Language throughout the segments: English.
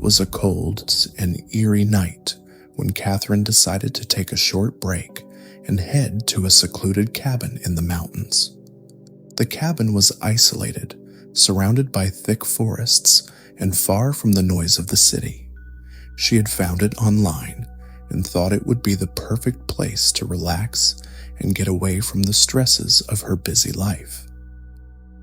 was a cold and eerie night when Catherine decided to take a short break and head to a secluded cabin in the mountains. The cabin was isolated, surrounded by thick forests and far from the noise of the city. She had found it online and thought it would be the perfect place to relax and get away from the stresses of her busy life.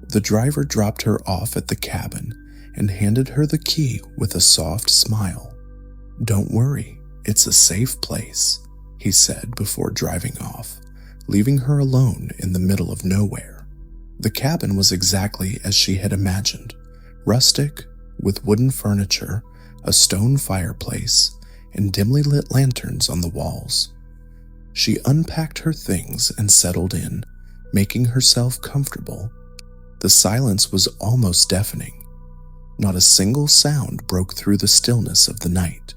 The driver dropped her off at the cabin and handed her the key with a soft smile. "Don't worry, it's a safe place," he said before driving off, leaving her alone in the middle of nowhere. The cabin was exactly as she had imagined, rustic, with wooden furniture, a stone fireplace, and dimly lit lanterns on the walls. She unpacked her things and settled in, making herself comfortable. The silence was almost deafening. Not a single sound broke through the stillness of the night.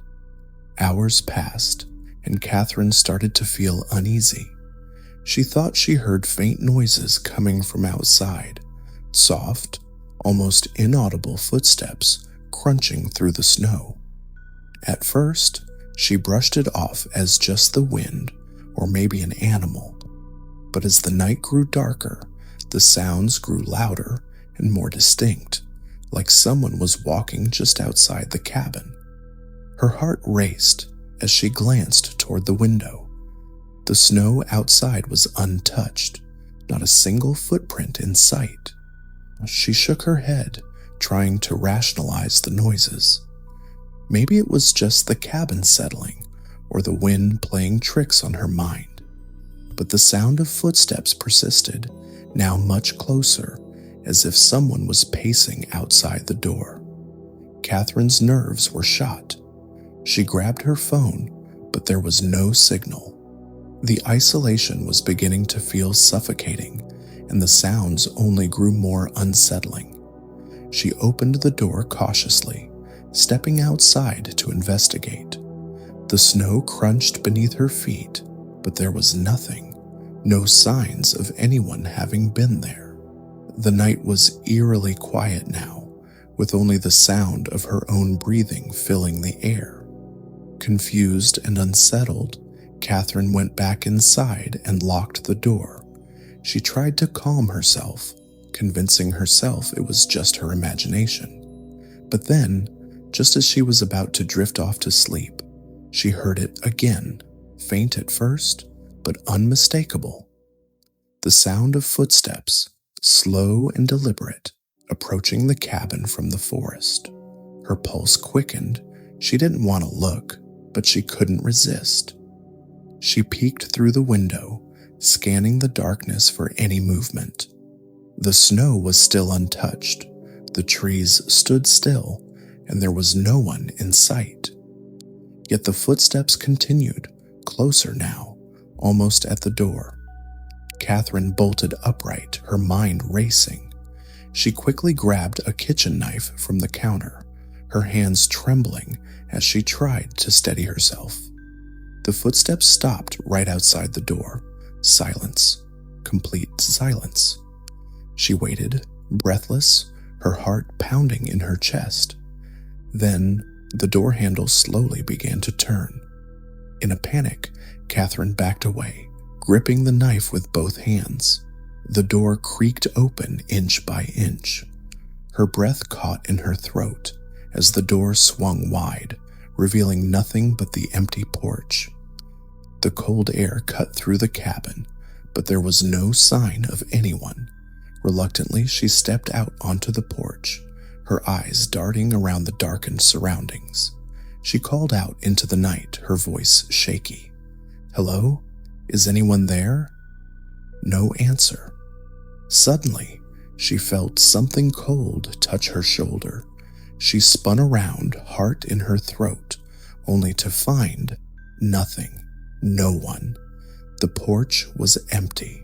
Hours passed, and Catherine started to feel uneasy. She thought she heard faint noises coming from outside, soft, almost inaudible footsteps crunching through the snow. At first, she brushed it off as just the wind or maybe an animal, but as the night grew darker, the sounds grew louder and more distinct, like someone was walking just outside the cabin. Her heart raced as she glanced toward the window. The snow outside was untouched, not a single footprint in sight. She shook her head, trying to rationalize the noises. Maybe it was just the cabin settling, or the wind playing tricks on her mind. But the sound of footsteps persisted, now much closer, as if someone was pacing outside the door. Catherine's nerves were shot. She grabbed her phone, but there was no signal. The isolation was beginning to feel suffocating, and the sounds only grew more unsettling. She opened the door cautiously, stepping outside to investigate. The snow crunched beneath her feet, but there was nothing, no signs of anyone having been there. The night was eerily quiet now, with only the sound of her own breathing filling the air. Confused and unsettled, Catherine went back inside and locked the door. She tried to calm herself, convincing herself it was just her imagination. But then, just as she was about to drift off to sleep, she heard it again, faint at first, but unmistakable. The sound of footsteps, slow and deliberate, approaching the cabin from the forest. Her pulse quickened. She didn't want to look, but she couldn't resist. She peeked through the window, scanning the darkness for any movement. The snow was still untouched, the trees stood still, and there was no one in sight. Yet the footsteps continued, closer now, almost at the door. Catherine bolted upright, her mind racing. She quickly grabbed a kitchen knife from the counter, her hands trembling as she tried to steady herself. The footsteps stopped right outside the door. Silence. Complete silence. She waited, breathless, her heart pounding in her chest. Then, the door handle slowly began to turn. In a panic, Catherine backed away, gripping the knife with both hands. The door creaked open inch by inch. Her breath caught in her throat as the door swung wide, revealing nothing but the empty porch. The cold air cut through the cabin, but there was no sign of anyone. Reluctantly, she stepped out onto the porch, her eyes darting around the darkened surroundings. She called out into the night, her voice shaky. "Hello? Is anyone there?" No answer. Suddenly, she felt something cold touch her shoulder. She spun around, heart in her throat, only to find nothing, no one. The porch was empty.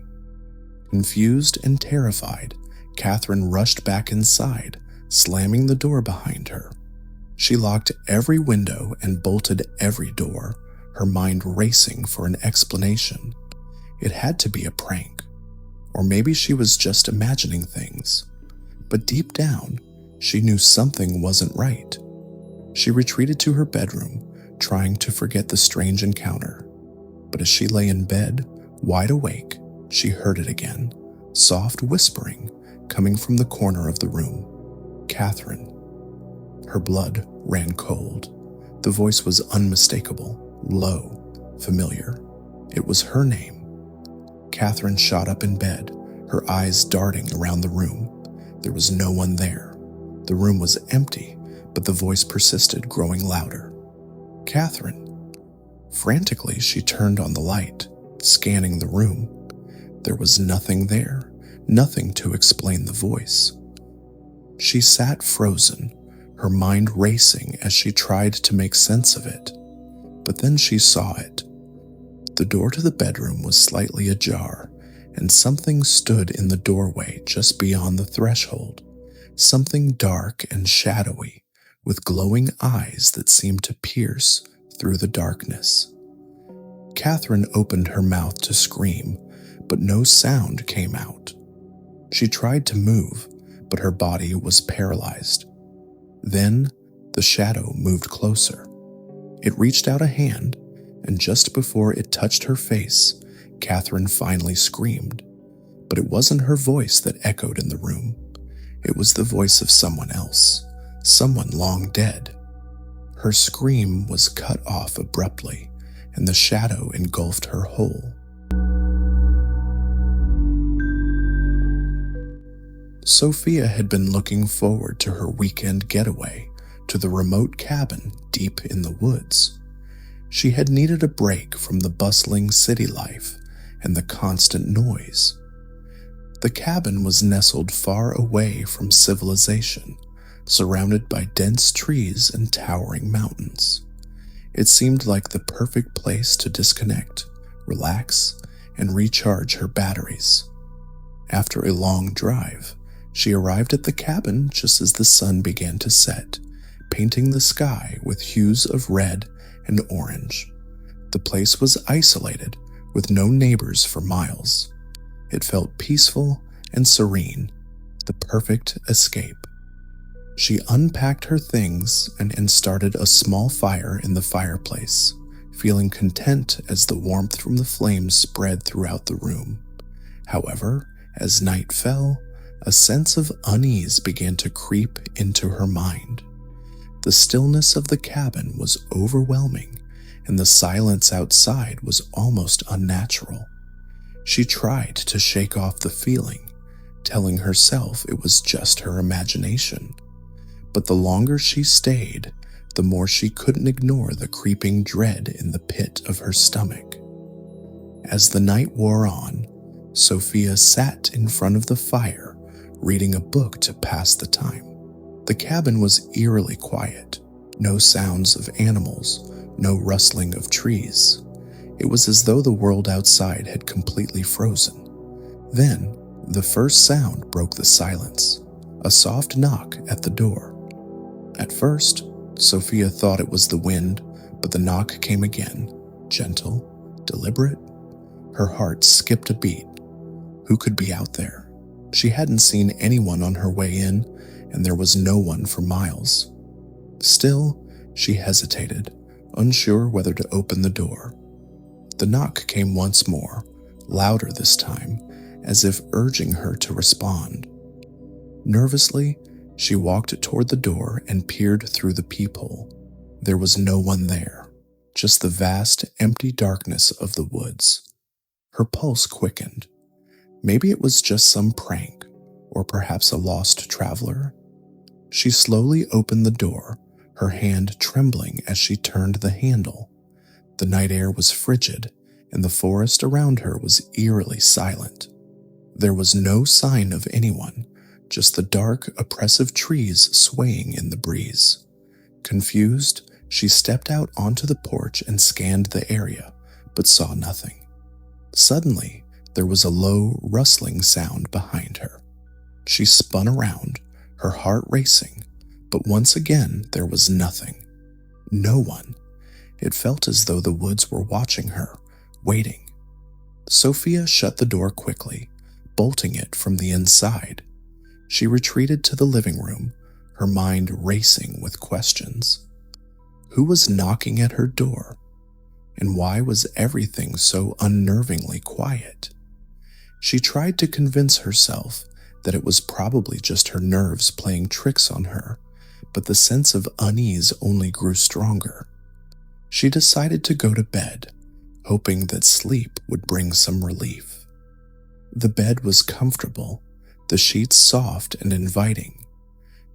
Confused and terrified, Catherine rushed back inside, slamming the door behind her. She locked every window and bolted every door, her mind racing for an explanation. It had to be a prank, or maybe she was just imagining things. But deep down, she knew something wasn't right. She retreated to her bedroom, trying to forget the strange encounter. But as she lay in bed, wide awake, she heard it again, soft whispering coming from the corner of the room. Catherine. Her blood ran cold. The voice was unmistakable, low, familiar. It was her name. Catherine shot up in bed, her eyes darting around the room. There was no one there. The room was empty, but the voice persisted, growing louder. Catherine. Frantically, she turned on the light, scanning the room. There was nothing there, nothing to explain the voice. She sat frozen, her mind racing as she tried to make sense of it. But then she saw it. The door to the bedroom was slightly ajar, and something stood in the doorway just beyond the threshold. Something dark and shadowy, with glowing eyes that seemed to pierce through the darkness. Catherine opened her mouth to scream, but no sound came out. She tried to move, but her body was paralyzed. Then, the shadow moved closer. It reached out a hand, and just before it touched her face, Catherine finally screamed. But it wasn't her voice that echoed in the room. It was the voice of someone else, someone long dead. Her scream was cut off abruptly, and the shadow engulfed her whole. Sophia had been looking forward to her weekend getaway to the remote cabin deep in the woods. She had needed a break from the bustling city life and the constant noise. The cabin was nestled far away from civilization, surrounded by dense trees and towering mountains. It seemed like the perfect place to disconnect, relax, and recharge her batteries. After a long drive, she arrived at the cabin just as the sun began to set, painting the sky with hues of red and orange. The place was isolated, with no neighbors for miles. It felt peaceful and serene, the perfect escape. She unpacked her things and started a small fire in the fireplace, feeling content as the warmth from the flames spread throughout the room. However, as night fell, a sense of unease began to creep into her mind. The stillness of the cabin was overwhelming, and the silence outside was almost unnatural. She tried to shake off the feeling, telling herself it was just her imagination. But the longer she stayed, the more she couldn't ignore the creeping dread in the pit of her stomach. As the night wore on, Sophia sat in front of the fire, reading a book to pass the time. The cabin was eerily quiet, no sounds of animals, no rustling of trees. It was as though the world outside had completely frozen. Then, the first sound broke the silence, a soft knock at the door. At first, Sophia thought it was the wind, but the knock came again, gentle, deliberate. Her heart skipped a beat. Who could be out there? She hadn't seen anyone on her way in, and there was no one for miles. Still, she hesitated, unsure whether to open the door. The knock came once more, louder this time, as if urging her to respond. Nervously, she walked toward the door and peered through the peephole. There was no one there, just the vast, empty darkness of the woods. Her pulse quickened. Maybe it was just some prank, or perhaps a lost traveler. She slowly opened the door, her hand trembling as she turned the handle. The night air was frigid, and the forest around her was eerily silent. There was no sign of anyone, just the dark, oppressive trees swaying in the breeze. Confused, she stepped out onto the porch and scanned the area, but saw nothing. Suddenly, there was a low, rustling sound behind her. She spun around, her heart racing, but once again there was nothing. No one. It felt as though the woods were watching her, waiting. Sophia shut the door quickly, bolting it from the inside. She retreated to the living room, her mind racing with questions. Who was knocking at her door? And why was everything so unnervingly quiet? She tried to convince herself that it was probably just her nerves playing tricks on her, but the sense of unease only grew stronger. She decided to go to bed, hoping that sleep would bring some relief. The bed was comfortable, the sheets soft and inviting,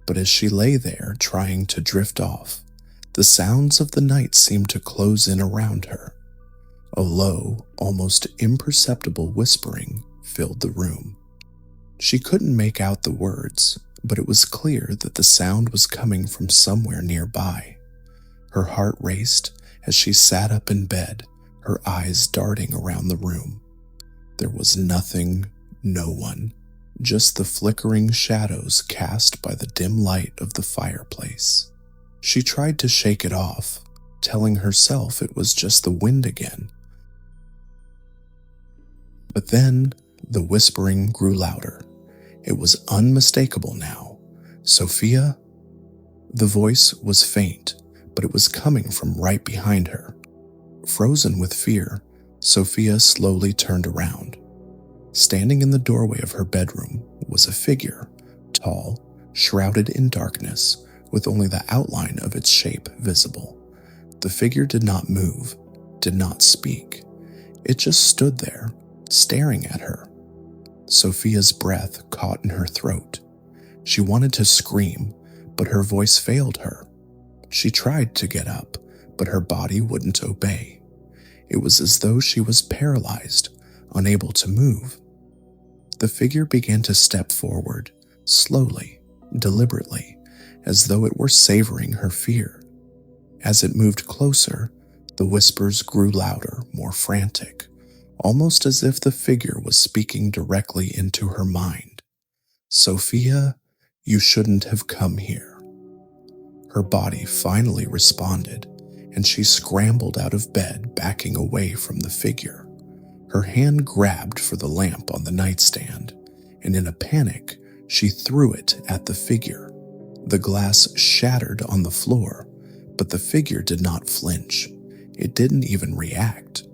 but as she lay there trying to drift off, the sounds of the night seemed to close in around her. A low, almost imperceptible whispering filled the room. She couldn't make out the words, but it was clear that the sound was coming from somewhere nearby. Her heart raced as she sat up in bed, her eyes darting around the room. There was nothing, no one, just the flickering shadows cast by the dim light of the fireplace. She tried to shake it off, telling herself it was just the wind again. But then the whispering grew louder. It was unmistakable now. "Sophia?" The voice was faint, but it was coming from right behind her. Frozen with fear, Sophia slowly turned around. Standing in the doorway of her bedroom was a figure, tall, shrouded in darkness, with only the outline of its shape visible. The figure did not move, did not speak. It just stood there, staring at her. Sophia's breath caught in her throat. She wanted to scream, but her voice failed her. She tried to get up, but her body wouldn't obey. It was as though she was paralyzed, unable to move. The figure began to step forward, slowly, deliberately, as though it were savoring her fear. As it moved closer, the whispers grew louder, more frantic, almost as if the figure was speaking directly into her mind. "Sophia, you shouldn't have come here." Her body finally responded, and she scrambled out of bed, backing away from the figure. Her hand grabbed for the lamp on the nightstand, and in a panic, she threw it at the figure. The glass shattered on the floor, but the figure did not flinch. It didn't even react.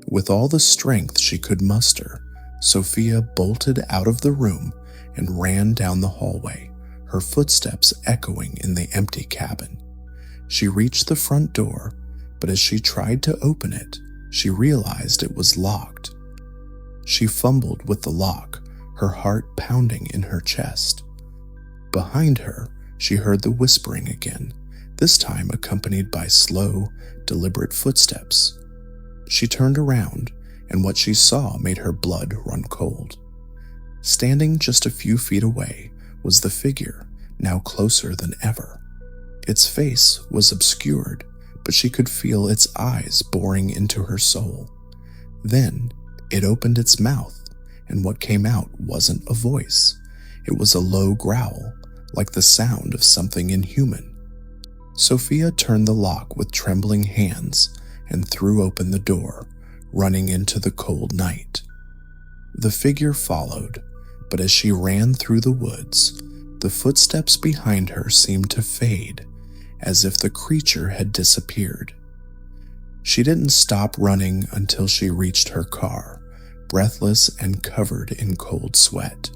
With all the strength she could muster, Sophia bolted out of the room and ran down the hallway, her footsteps echoing in the empty cabin. She reached the front door, but as she tried to open it, she realized it was locked. She fumbled with the lock, her heart pounding in her chest. Behind her, she heard the whispering again, this time accompanied by slow, deliberate footsteps. She turned around, and what she saw made her blood run cold. Standing just a few feet away was the figure, now closer than ever. Its face was obscured, but she could feel its eyes boring into her soul. Then it opened its mouth, and what came out wasn't a voice. It was a low growl, like the sound of something inhuman. Sophia turned the lock with trembling hands and threw open the door, running into the cold night. The figure followed, but as she ran through the woods, the footsteps behind her seemed to fade, as if the creature had disappeared. She didn't stop running until she reached her car, breathless and covered in cold sweat.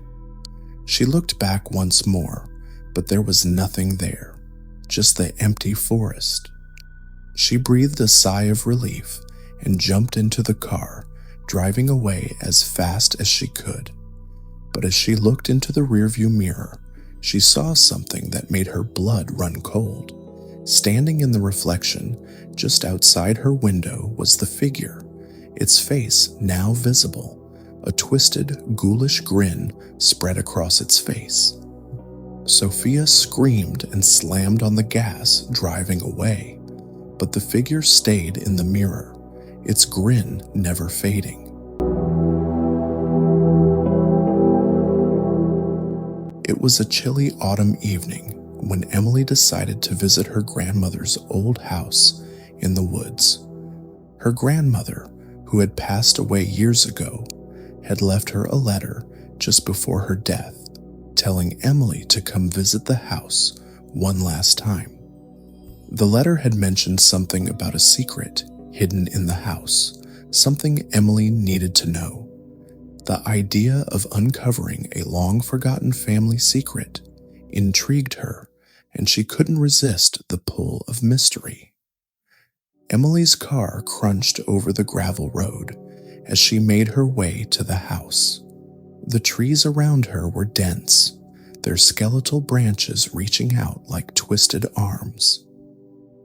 She looked back once more, but there was nothing there, just the empty forest. She breathed a sigh of relief and jumped into the car, driving away as fast as she could. But as she looked into the rearview mirror, she saw something that made her blood run cold. Standing in the reflection, just outside her window, was the figure, its face now visible, a twisted, ghoulish grin spread across its face. Sophia screamed and slammed on the gas, driving away, but the figure stayed in the mirror, its grin never fading. It was a chilly autumn evening when Emily decided to visit her grandmother's old house in the woods. Her grandmother, who had passed away years ago, had left her a letter just before her death, telling Emily to come visit the house one last time. The letter had mentioned something about a secret hidden in the house, something Emily needed to know. The idea of uncovering a long-forgotten family secret intrigued her, and she couldn't resist the pull of mystery. Emily's car crunched over the gravel road as she made her way to the house. The trees around her were dense, their skeletal branches reaching out like twisted arms.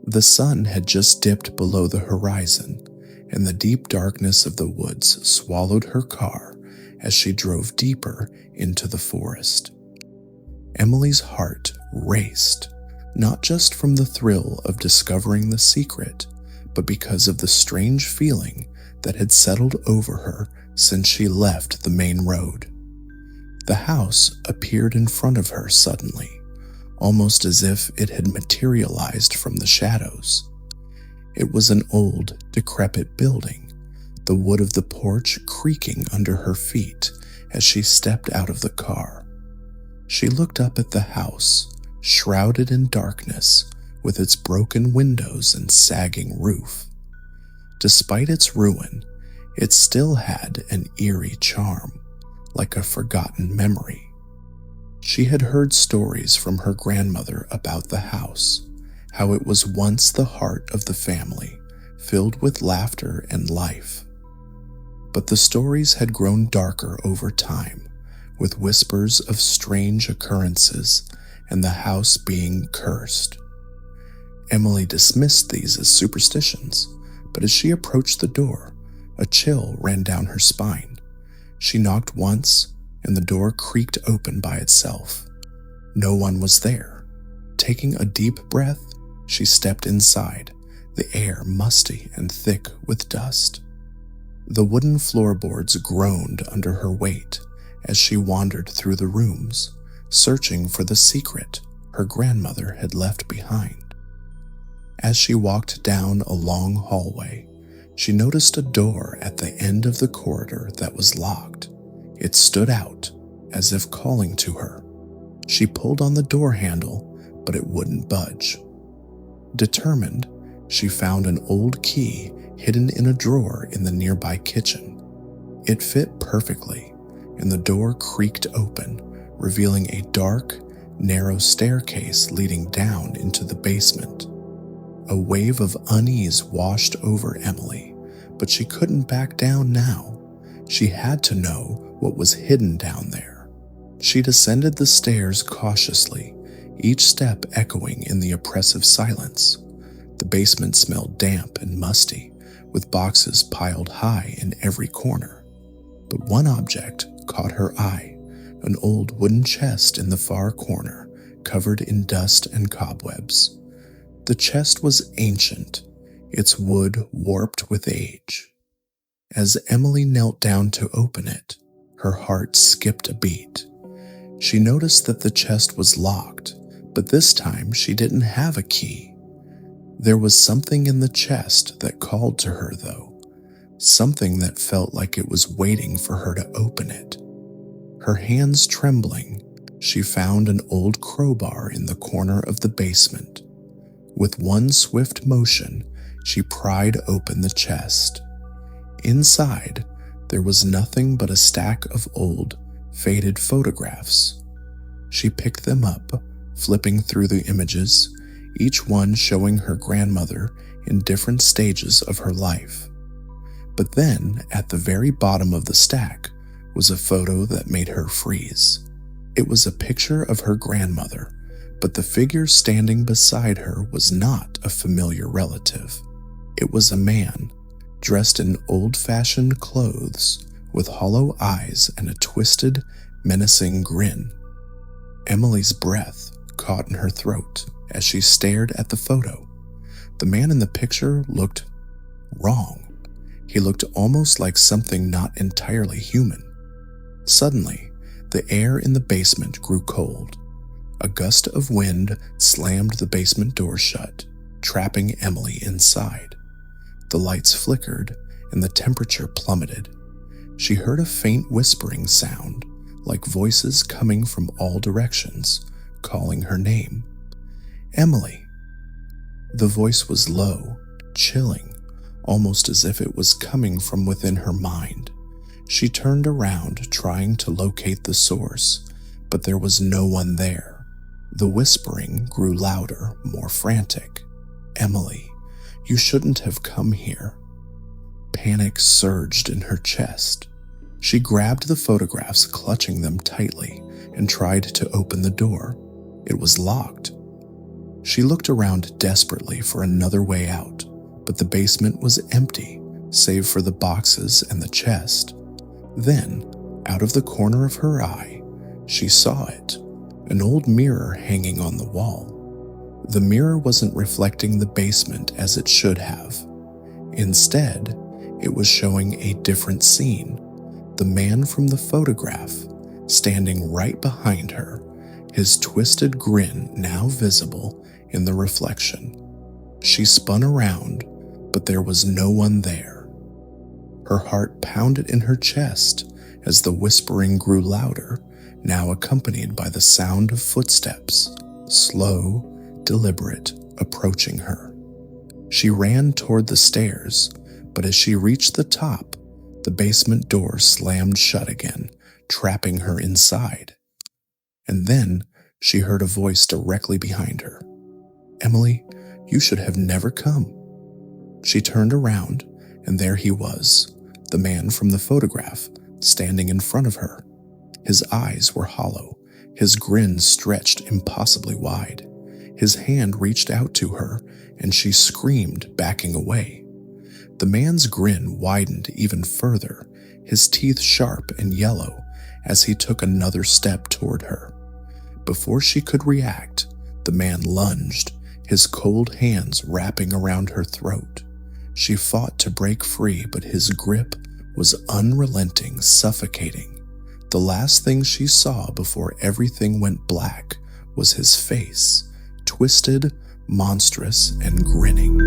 The sun had just dipped below the horizon, and the deep darkness of the woods swallowed her car as she drove deeper into the forest. Emily's heart raced, not just from the thrill of discovering the secret, but because of the strange feeling that had settled over her since she left the main road. The house appeared in front of her suddenly, almost as if it had materialized from the shadows. It was an old, decrepit building, the wood of the porch creaking under her feet as she stepped out of the car. She looked up at the house, shrouded in darkness, with its broken windows and sagging roof. Despite its ruin, it still had an eerie charm, like a forgotten memory. She had heard stories from her grandmother about the house, how it was once the heart of the family, filled with laughter and life. But the stories had grown darker over time, with whispers of strange occurrences and the house being cursed. Emily dismissed these as superstitions, but as she approached the door, a chill ran down her spine. She knocked once, and the door creaked open by itself. No one was there. Taking a deep breath, she stepped inside, the air musty and thick with dust. The wooden floorboards groaned under her weight as she wandered through the rooms, searching for the secret her grandmother had left behind. As she walked down a long hallway, she noticed a door at the end of the corridor that was locked. It stood out, as if calling to her. She pulled on the door handle, but it wouldn't budge. Determined, she found an old key hidden in a drawer in the nearby kitchen. It fit perfectly, and the door creaked open, revealing a dark, narrow staircase leading down into the basement. A wave of unease washed over Emily, but she couldn't back down now. She had to know what was hidden down there. She descended the stairs cautiously, each step echoing in the oppressive silence. The basement smelled damp and musty, with boxes piled high in every corner. But one object caught her eye, an old wooden chest in the far corner, covered in dust and cobwebs. The chest was ancient, its wood warped with age. As Emily knelt down to open it, her heart skipped a beat. She noticed that the chest was locked, but this time she didn't have a key. There was something in the chest that called to her, though, something that felt like it was waiting for her to open it. Her hands trembling, she found an old crowbar in the corner of the basement. With one swift motion, she pried open the chest. Inside, there was nothing but a stack of old, faded photographs. She picked them up, flipping through the images, each one showing her grandmother in different stages of her life. But then, at the very bottom of the stack, was a photo that made her freeze. It was a picture of her grandmother, but the figure standing beside her was not a familiar relative. It was a man, dressed in old-fashioned clothes, with hollow eyes and a twisted, menacing grin. Emily's breath caught in her throat as she stared at the photo. The man in the picture looked wrong. He looked almost like something not entirely human. Suddenly, the air in the basement grew cold. A gust of wind slammed the basement door shut, trapping Emily inside. The lights flickered and the temperature plummeted. She heard a faint whispering sound, like voices coming from all directions, calling her name. Emily. The voice was low, chilling, almost as if it was coming from within her mind. She turned around, trying to locate the source, but there was no one there. The whispering grew louder, more frantic. "Emily, you shouldn't have come here." Panic surged in her chest. She grabbed the photographs, clutching them tightly, and tried to open the door. It was locked. She looked around desperately for another way out, but the basement was empty, save for the boxes and the chest. Then, out of the corner of her eye, she saw it, an old mirror hanging on the wall. The mirror wasn't reflecting the basement as it should have. Instead, it was showing a different scene. The man from the photograph, standing right behind her, his twisted grin now visible in the reflection. She spun around, but there was no one there. Her heart pounded in her chest as the whispering grew louder, now accompanied by the sound of footsteps, slow, deliberate, approaching her. She ran toward the stairs, but as she reached the top, the basement door slammed shut again, trapping her inside. And then she heard a voice directly behind her. "Emily, you should have never come." She turned around, and there he was, the man from the photograph, standing in front of her. His eyes were hollow, his grin stretched impossibly wide. His hand reached out to her, and she screamed, backing away. The man's grin widened even further, his teeth sharp and yellow, as he took another step toward her. Before she could react, the man lunged, his cold hands wrapping around her throat. She fought to break free, but his grip was unrelenting, suffocating. The last thing she saw before everything went black was his face, twisted, monstrous, and grinning.